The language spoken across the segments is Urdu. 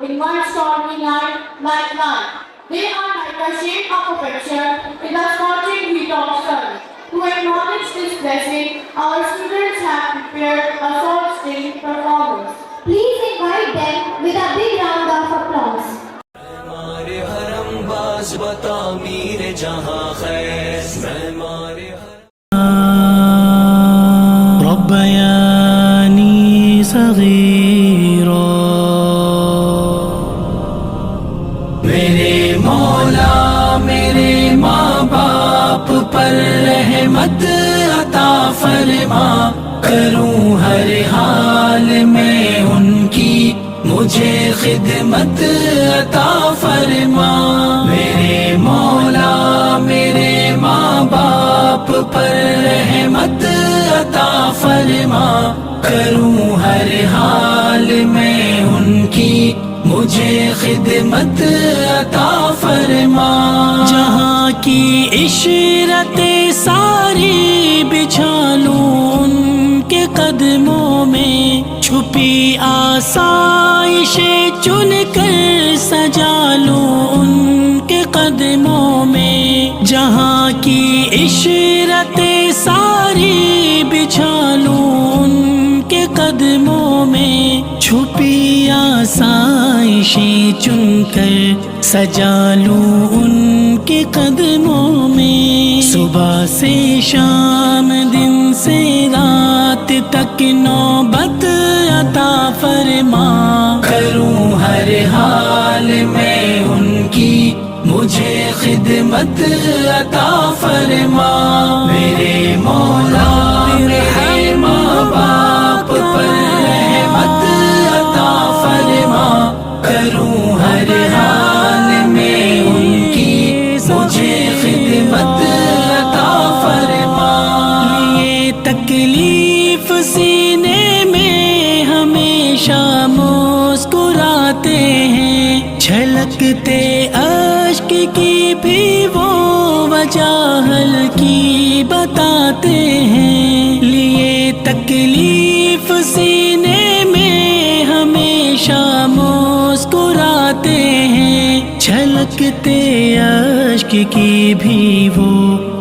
in one stormy night like night. They are like a shade of affection in the scorching heat of sun. To acknowledge this blessing, our students have prepared a soul-stirring performance. Please invite them with a big round of applause. ہمارے حرم باز بتا میر جہاں خیر ہمارے ربياني صغيرا میرے مولا میرے ماں باپ پر رحمت عطا فرما کروں ہر حال میں ان کی مجھے خدمت عطا فرما میرے مولا میرے ماں باپ پر رحمت عطا فرما کروں ہر حال میں ان کی مجھے خدمت عطا فرما جہاں کی عشرتیں ساری بچھا لوں ان کے قدموں میں چھپی آسائشیں چن کر سجا لوں ان کے قدموں میں جہاں کی عشرتیں ساری بچھا لوں ان کے قدموں میں چھپی آسائشیں چن کر سجا لوں ان کے قدموں میں صبح سے شام دن سے رات تک نوبت عطا فرما کروں ہر حال میں ان کی مجھے خدمت عطا فرما میرے مولا میرے ماں باپ پر رحمت عطا فرما کروں ہر حال میں ان کی مجھے خدمت عطا فرما یہ تکلیف سینے میں ہمیشہ مسکراتے ہیں چھلکتے اشک کی بھی وہ وجہ ہلکی بتاتے ہیں لیے تکلیف سینے میں ہمیشہ مسکراتے ہیں چھلکتے اشک کی بھی وہ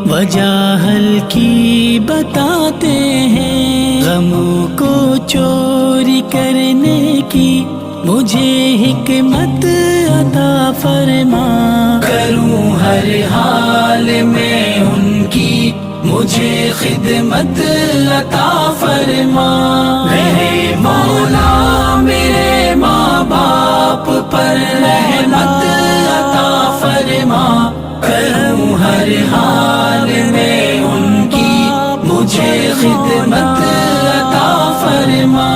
وجہ ہلکی بتاتے ہیں غموں کو چوری کرنے کی مجھے حکمت عطا فرما کروں ہر حال میں ان کی مجھے خدمت عطا فرما میرے مولا میرے ماں باپ پر رحمت عطا فرما کروں ہر حال میں ان کی مجھے خدمت عطا فرما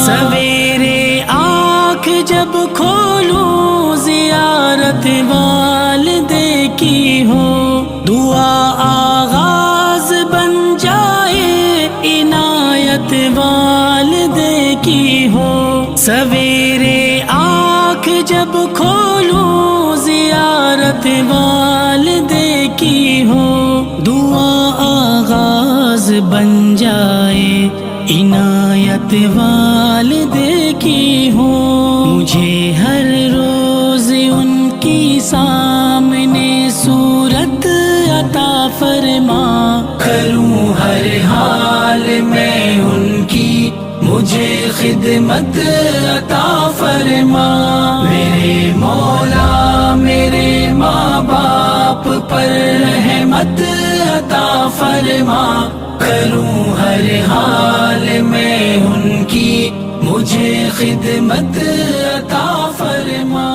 سویرے آنکھ جب کھولوں زیارت والدے کی ہو دعا آغاز بن جائے عنایت والدے کی ہو سویرے آنکھ جب کھولوں زیارت والدے کی ہو دعا آغاز بن جائے عنایت والدے کی ہو مجھے ہر روز ان کی سامنے صورت عطا فرما کروں ہر حال میں ان کی مجھے خدمت عطا فرما میرے مولا میرے ماں باپ پر رحمت عطا فرما کروں ہر حال میں ان کی مجھے خدمت عطا فرما